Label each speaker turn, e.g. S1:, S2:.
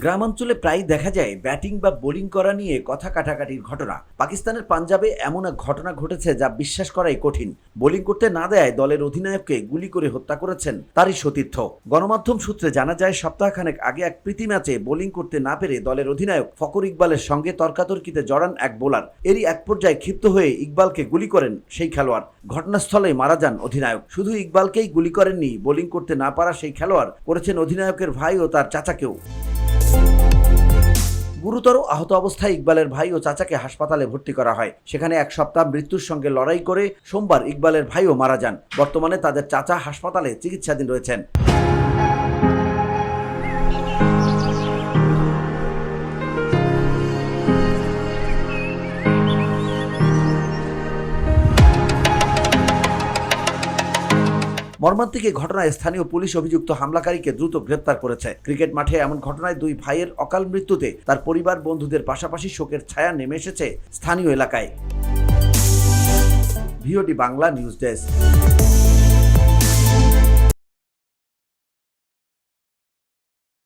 S1: গ্রামাঞ্চলে প্রায় দেখা যায় ব্যাটিং বা বোলিং করা নিয়ে কথা কাটাকাটির ঘটনা। পাকিস্তানের পাঞ্জাবে এমন এক ঘটনা ঘটেছে যা বিশ্বাস করাই কঠিন। বোলিং করতে না দেয় দলের অধিনায়ককে গুলি করে হত্যা করেছেন তারই সতীর্থ। গণমাধ্যম সূত্রে জানা যায়, সপ্তাহখানেক আগে এক প্রীতি ম্যাচে বোলিং করতে না পেরে দলের অধিনায়ক ফখর ইকবালের সঙ্গে তর্কাতর্কিতে জড়ান এক বোলার। এরই এক পর্যায়ে ক্ষিপ্ত হয়ে ইকবালকে গুলি করেন সেই খেলোয়াড়। ঘটনাস্থলেই মারা যান অধিনায়ক। শুধু ইকবালকেই গুলি করেননি, বোলিং করতে না পারা সেই খেলোয়াড় করেছেন অধিনায়কের ভাই ও তার চাচাকেও। গুরুতর আহত অবস্থায় ইকবালের ভাই ও চাচাকে হাসপাতালে ভর্তি করা হয়। সেখানে এক সপ্তাহ মৃত্যুর সঙ্গে লড়াই করে সোমবার ইকবালের ভাইও মারা যান। বর্তমানে তাদের চাচা হাসপাতালে চিকিৎসাধীন রয়েছেন। মর্মান্তিক এই ঘটনায় স্থানীয় পুলিশ অভিযুক্ত হামলাকারীকে দ্রুত গ্রেপ্তার করেছে। ক্রিকেট মাঠে এমন ঘটনায় দুই ভাইয়ের অকাল মৃত্যুতে তার পরিবার বন্ধুদের পাশাপাশি শোকের ছায়া নেমে এসেছে স্থানীয় এলাকায়। VOD Bangla news desk.